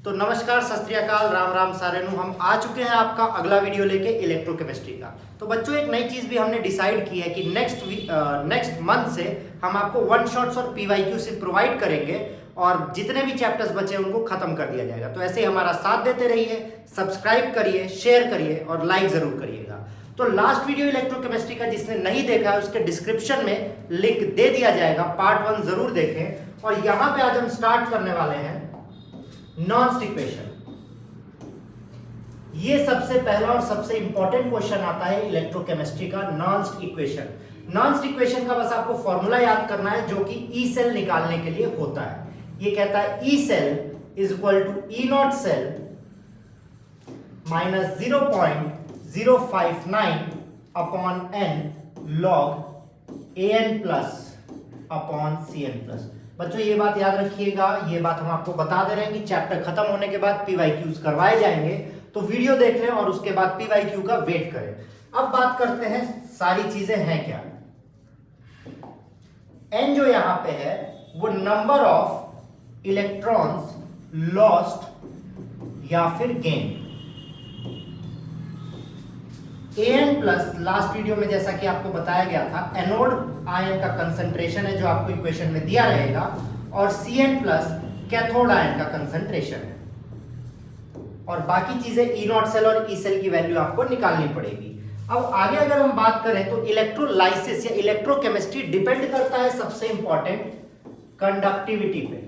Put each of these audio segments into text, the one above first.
तो नमस्कार, सत श्री अकाल, राम राम सारे नु। हम आ चुके हैं आपका अगला वीडियो लेके इलेक्ट्रोकेमिस्ट्री का। तो बच्चों एक नई चीज़ भी हमने डिसाइड की है कि नेक्स्ट मंथ से हम आपको वन शॉट्स और पीवाईक्यू से प्रोवाइड करेंगे और जितने भी चैप्टर्स बचे हैं उनको खत्म कर दिया जाएगा। तो ऐसे ही हमारा साथ देते रहिए, सब्सक्राइब करिए, शेयर करिए और लाइक ज़रूर करिएगा। तो लास्ट वीडियो इलेक्ट्रोकेमिस्ट्री का जिसने नहीं देखा है उसके डिस्क्रिप्शन में लिंक दे दिया जाएगा, पार्ट 1 जरूर देखें। और यहाँ पे आज हम स्टार्ट करने वाले हैं नॉन्स्ट इक्वेशन। ये सबसे पहला और सबसे इंपॉर्टेंट क्वेश्चन आता है इलेक्ट्रोकेमिस्ट्री का, नॉन्स्ट इक्वेशन। नॉन्स्ट इक्वेशन का बस आपको फॉर्मूला याद करना है जो कि ई सेल निकालने के लिए होता है। ये कहता है E cell is equal to E naught cell minus 0.059 upon n log A n plus upon C n plus. बच्चों ये बात याद रखिएगा, ये बात हम आपको बता दे रहे हैं कि चैप्टर खत्म होने के बाद पीवाईक्यूज करवाए जाएंगे, तो वीडियो देख लें और उसके बाद पीवाईक्यू का वेट करें। अब बात करते हैं सारी चीजें हैं क्या। एन जो यहां पे है वो नंबर ऑफ इलेक्ट्रॉन्स लॉस्ट या फिर gain. N plus last video में जैसा कि आपको बताया गया था एनोड आयन का कंसंट्रेशन है जो आपको इक्वेशन में दिया रहेगा, और Cn प्लस कैथोड आयन का कंसंट्रेशन है, और बाकी चीजें ई नॉट सेल और ई सेल की वैल्यू आपको निकालनी पड़ेगी। अब आगे अगर हम बात करें तो इलेक्ट्रोलाइसिस या इलेक्ट्रोकेमिस्ट्री डिपेंड करता है सबसे इंपॉर्टेंट कंडक्टिविटी पे।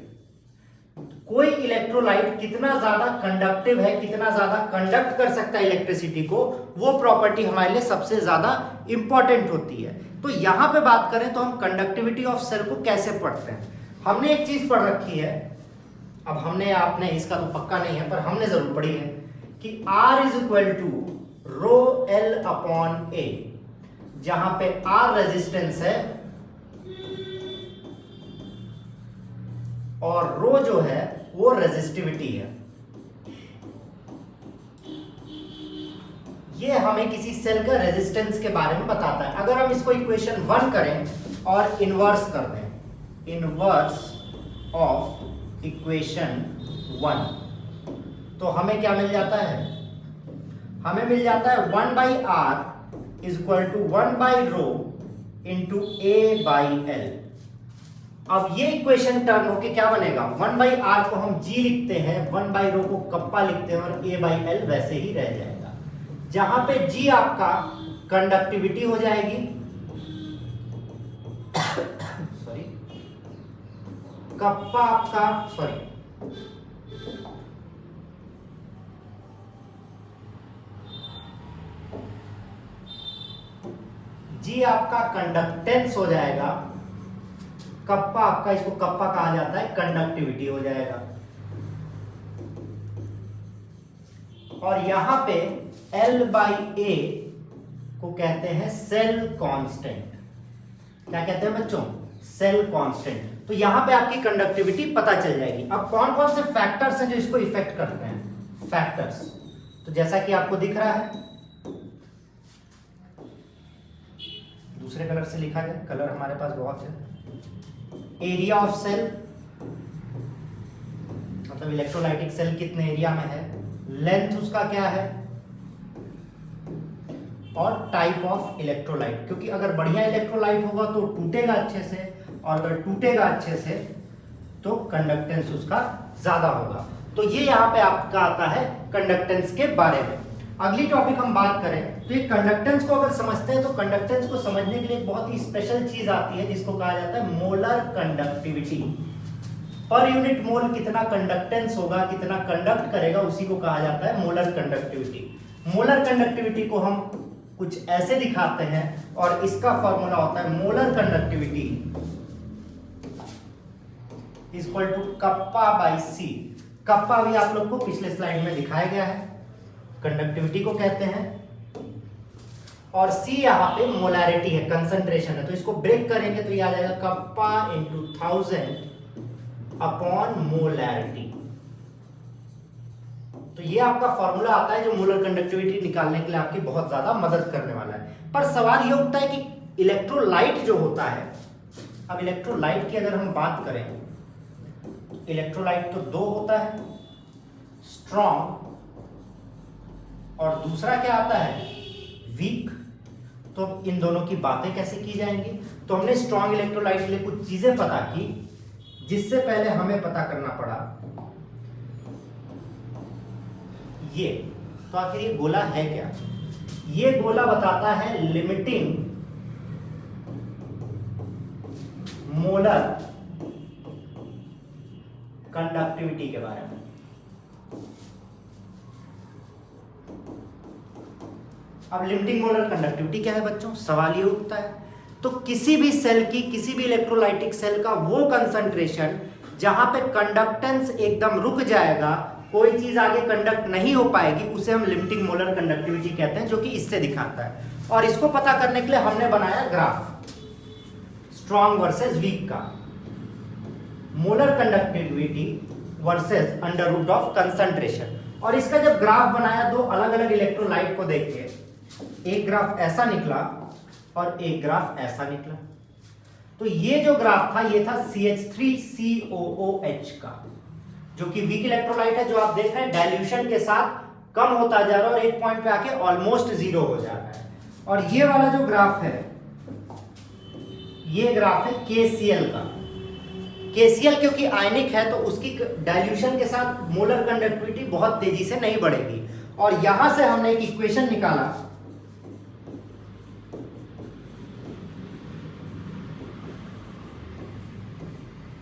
कोई इलेक्ट्रोलाइट कितना ज्यादा कंडक्टिव है, कितना ज्यादा कंडक्ट कर सकता है इलेक्ट्रिसिटी को, वो प्रॉपर्टी हमारे लिए सबसे ज्यादा इंपॉर्टेंट होती है। तो यहां पे बात करें तो हम कंडक्टिविटी ऑफ सेल को कैसे पढ़ते हैं। हमने एक चीज पढ़ रखी है, अब हमने आपने इसका तो पक्का नहीं है पर हमने जरूर पढ़ी है कि R is equal to rho L upon A, जहां पे R रेजिस्टेंस है और रो जो है वो रेजिस्टिविटी है। ये हमें किसी सेल का रेजिस्टेंस के बारे में बताता है। अगर हम इसको इक्वेशन 1 करें और इनवर्स कर दें, इनवर्स ऑफ इक्वेशन 1, तो हमें क्या मिल जाता है? हमें मिल जाता है 1 by R is equal to 1 by rho into A by L. अब ये इक्वेशन टर्न होके क्या बनेगा? 1 बाई आर को हम जी लिखते हैं, 1 बाई रो को कप्पा लिखते हैं और ए बाई एल वैसे ही रह जाएगा, जहां पे जी आपका कंडक्टिविटी हो जाएगी, सॉरी कप्पा आपका, सॉरी जी आपका कंडक्टेंस हो जाएगा, कप्पा आपका, इसको कप्पा कहा जाता है, कंडक्टिविटी हो जाएगा। और यहां पे L बाई ए को कहते हैं सेल कांस्टेंट। क्या कहते हैं बच्चों? Cell constant. तो यहां पे आपकी कंडक्टिविटी पता चल जाएगी। अब कौन कौन से फैक्टर्स हैं जो इसको इफेक्ट करते हैं? फैक्टर्स तो जैसा कि आपको दिख रहा है, दूसरे कलर से लिखा जाए, कलर हमारे पास बहुत है। एरिया ऑफ सेल, मतलब इलेक्ट्रोलाइटिक सेल कितने एरिया में है, लेंथ उसका क्या है, और टाइप ऑफ इलेक्ट्रोलाइट, क्योंकि अगर बढ़िया इलेक्ट्रोलाइट होगा तो टूटेगा अच्छे से, और अगर टूटेगा अच्छे से तो कंडक्टेंस उसका ज्यादा होगा। तो ये यहां पे आपका आता है कंडक्टेंस के बारे में। अगली टॉपिक हम बात करें तो ये कंडक्टेंस को अगर समझते हैं तो कंडक्टेंस को समझने के लिए एक बहुत ही स्पेशल चीज आती है जिसको कहा जाता है molar conductivity. Per unit mole कितना कंडक्टेंस होगा, कितना कंडक्ट करेगा, उसी को कहा जाता है मोलर कंडक्टिविटी। मोलर कंडक्टिविटी को हम कुछ ऐसे दिखाते हैं और इसका फॉर्मूला होता है molar conductivity is equal to kappa by C. Kappa भी आप लोग को पिछले स्लाइड में दिखाया गया है, कंडक्टिविटी को कहते हैं, और C यहां पे मोलैरिटी है, कंसंट्रेशन है। तो इसको ब्रेक करेंगे तो ये आ जाएगा कप्पा इंटू 1000 अपॉन मोलैरिटी। तो ये आपका फॉर्मूला आता है जो मोलर कंडक्टिविटी निकालने के लिए आपकी बहुत ज्यादा मदद करने वाला है। पर सवाल ये उठता है कि इलेक्ट्रोलाइट जो होता है, अब इलेक्ट्रोलाइट की अगर हम बात करें, इलेक्ट्रोलाइट तो 2 होता है, स्ट्रॉन्ग और दूसरा क्या आता है वीक। तो इन दोनों की बातें कैसे की जाएंगी? तो हमने स्ट्रॉन्ग इलेक्ट्रोलाइट के लिए कुछ चीजें पता की, जिससे पहले हमें पता करना पड़ा ये। तो आखिर ये गोला है क्या? ये गोला बताता है लिमिटिंग मोलर कंडक्टिविटी के बारे में। अब लिमिटिंग मोलर कंडक्टिविटी क्या है बच्चों? सवाल ये उठता है। तो किसी भी सेल की, किसी भी इलेक्ट्रोलाइटिक सेल का वो कंसंट्रेशन जहां पे कंडक्टेंस एकदम रुक जाएगा, कोई चीज आगे कंडक्ट नहीं हो पाएगी, उसे हम लिमिटिंग मोलर कंडक्टिविटी कहते हैं, जो कि इससे दिखाता है। और इसको पता करने के लिए हमने बनाया ग्राफ स्ट्रॉन्ग वर्सेस वीक का, molar conductivity versus under root of concentration. और इसका जब ग्राफ बनाया दो अलग अलग इलेक्ट्रोलाइट को देख के, एक ग्राफ ऐसा निकला और एक ग्राफ ऐसा निकला। तो ये जो ग्राफ था ये था CH3COOH का, जो कि वीक इलेक्ट्रोलाइट है, जो आप देख रहे हैं डाइल्यूशन के साथ कम होता जा रहा है और एक पॉइंट पे आके ऑलमोस्ट जीरो हो जा रहा है। और ये वाला जो ग्राफ है, ये ग्राफ है KCl का। KCl क्योंकि आयनिक है तो उसकी डाइल्यूशन के साथ मोलर कंडक्टिविटी बहुत तेजी से नहीं बढ़ेगी। और यहां से हमने एक इक्वेशन निकाला,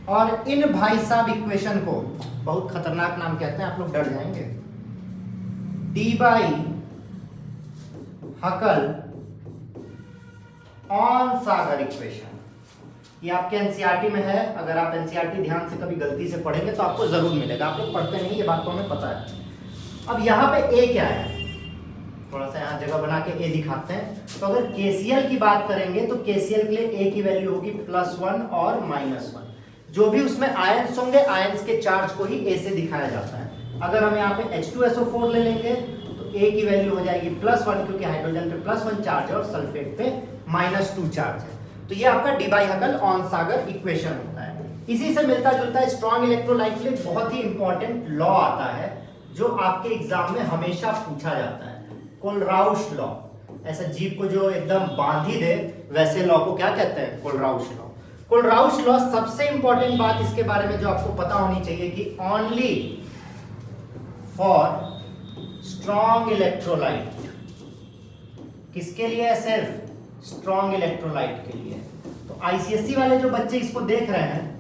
और इन भाई साहब इक्वेशन को बहुत खतरनाक नाम कहते हैं, आप लोग डर जाएंगे। डी-बाई-हकल-ऑन-सागर इक्वेशन। ये आपके एनसीईआरटी में है। अगर आप एनसीईआरटी ध्यान से कभी गलती से पढ़ेंगे तो आपको जरूर मिलेगा। आप लोग पढ़ते नहीं, ये बात तो हमें पता है। अब यहाँ पे ए क्या है, थोड़ा सा यहाँ जगह बना के ए दिखाते हैं। तो अगर KCl की बात करेंगे तो KCl के लिए ए की वैल्यू होगी +1 और -1। जो भी उसमें आयंस होंगे, आयंस के चार्ज को ही ए से दिखाया जाता है। अगर हम यहाँ पे H2SO4 ले लेंगे तो ए की वैल्यू हो जाएगी +1, क्योंकि हाइड्रोजन पे +1 चार्ज है और सल्फेट पे -2 चार्ज है। तो ये आपका डी-बाई-हकल-ऑन-सागर इक्वेशन होता है। इसी से मिलता जुलता है स्ट्रॉन्ग इलेक्ट्रोलाइट के लिए बहुत ही इंपॉर्टेंट लॉ आता है, जो आपके एग्जाम में हमेशा पूछा जाता है, कोलराउश लॉ। ऐसा जीव को जो एकदम बांध ही दे वैसे लॉ को क्या कहते हैं? Kohlrausch law. कोलराउश लॉ, सबसे इंपॉर्टेंट बात इसके बारे में जो आपको पता होनी चाहिए कि ओनली फॉर स्ट्रॉन्ग इलेक्ट्रोलाइट। किसके लिए है? सिर्फ स्ट्रॉन्ग इलेक्ट्रोलाइट के लिए। तो आईसीएसई वाले जो बच्चे इसको देख रहे हैं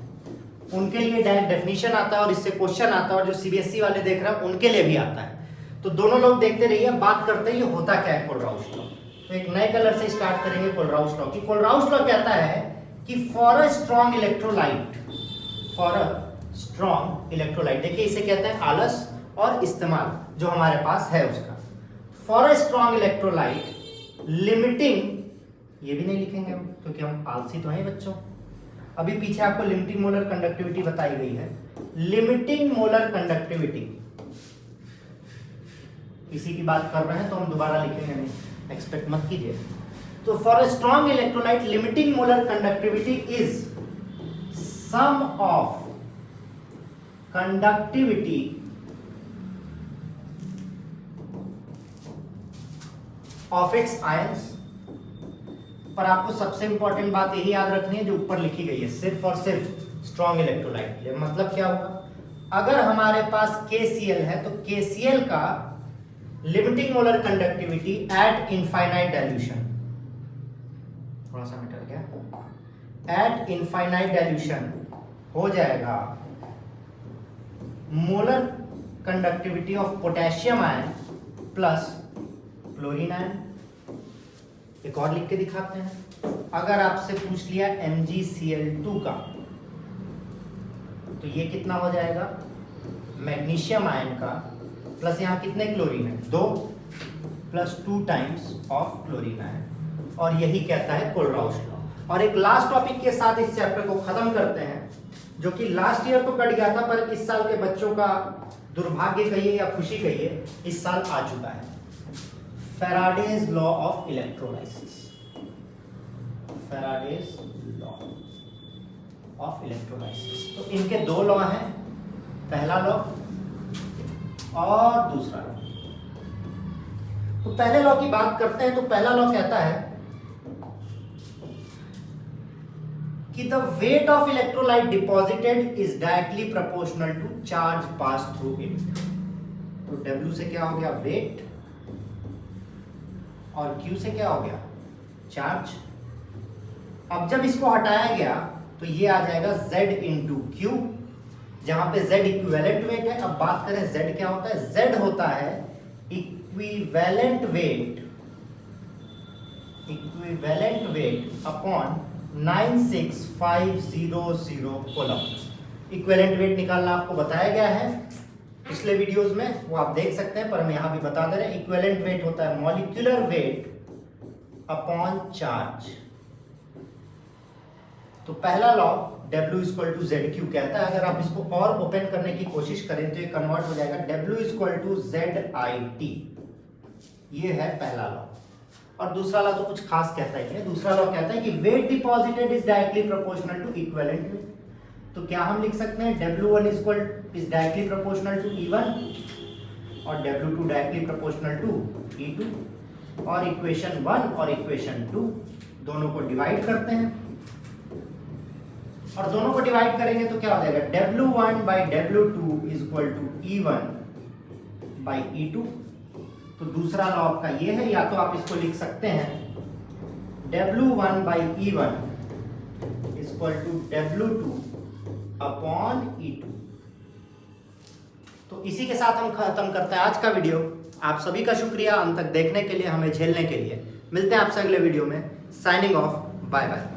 उनके लिए डायरेक्ट डेफिनेशन आता है और इससे क्वेश्चन आता है, और जो सीबीएसई वाले देख रहे हैं उनके लिए भी आता है। तो दोनों लोग देखते रहिए, बात करते हैं ये होता क्या है कोलराउश लॉ। तो एक नए कलर से स्टार्ट करेंगे कोलराउश लॉ की। कोलराउश लॉ कहता है कि फॉर अ स्ट्रॉन्ग इलेक्ट्रोलाइट, देखिए इसे कहते हैं आलस और इस्तेमाल जो हमारे पास है उसका। For a strong electrolyte limiting, ये भी नहीं लिखेंगे हम क्योंकि हम आलसी तो हैं बच्चों। अभी पीछे आपको लिमिटिंग मोलर कंडक्टिविटी बताई गई है। लिमिटिंग मोलर कंडक्टिविटी, इसी की बात कर रहे हैं तो हम दोबारा लिखेंगे नहीं, एक्सपेक्ट मत कीजिए। तो for a strong electrolyte limiting molar conductivity is sum of conductivity of its ions. पर आपको सबसे इंपॉर्टेंट बात यही याद रखनी है जो ऊपर लिखी गई है, सिर्फ और सिर्फ स्ट्रॉन्ग इलेक्ट्रोलाइट के लिए। मतलब क्या होगा? अगर हमारे पास KCl है तो KCl का limiting molar conductivity eight infinite dilution, थोड़ा सा मिटर गया, एट इनफाइनाइट डाइल्यूशन हो जाएगा molar conductivity of potassium ion plus chlorine ion. एक और लिख के दिखाते हैं। अगर आपसे पूछ लिया MgCl2 का, तो ये कितना हो जाएगा? मैग्नीशियम आयन का प्लस यहाँ कितने क्लोरीन है? 2 plus 2 times of chlorine ion. और यही कहता है कोलराउश लॉ। और एक लास्ट टॉपिक के साथ इस चैप्टर को खत्म करते हैं, जो कि लास्ट ईयर तो कट गया था पर इस साल के बच्चों का दुर्भाग्य कहिए या खुशी कहिए, इस साल आ चुका है। Faraday's law of electrolysis. Faraday's law of electrolysis. तो इनके दो लॉ हैं, पहला लॉ और दूसरा लॉ। तो पहले लॉ की बात करते हैं। तो पहला लॉ कहता है कि the weight of electrolyte deposited is directly proportional to charge pass through it. तो W से क्या हो गया वेट, और Q से क्या हो गया चार्ज। अब जब इसको हटाया गया तो ये आ जाएगा Z इंटू क्यू, जहां पे Z इक्विवेलेंट वेट है। अब बात करें Z क्या होता है, Z होता है equivalent weight upon 96500 coulomb. Equivalent weight निकालना आपको बताया गया है पिछले वीडियोस में, वो आप देख सकते हैं, पर हम यहां भी बता दे रहे हैं। इक्विवेलेंट वेट होता है मॉलिक्यूलर वेट अपॉन चार्ज। तो पहला law W equal to Z Q कहता है, अगर आप इसको और ओपन करने की कोशिश करें तो ये कन्वर्ट हो जाएगा W equal to Z I T. ये है पहला लॉ। और दूसरा लॉ तो कुछ खास कहता ही नहीं है। दूसरा लॉ कहता है कि weight deposited is directly proportional to equivalent weight. तो क्या हम लिख सकते हैं W1 is directly proportional to E1 और W2 directly proportional to E2, और इक्वेशन 1 और इक्वेशन 2 दोनों को डिवाइड करते हैं, और दोनों को डिवाइड करेंगे तो क्या हो जाएगा W1 by W2 is equal to E1 by E2। तो दूसरा लॉ आपका ये है, या तो आप इसको लिख सकते हैं W1 by E1 is equal to W2 upon E2। तो इसी के साथ हम खत्म करते हैं आज का वीडियो। आप सभी का शुक्रिया अंत तक देखने के लिए, हमें झेलने के लिए। मिलते हैं आपसे अगले वीडियो में। Signing off, bye bye.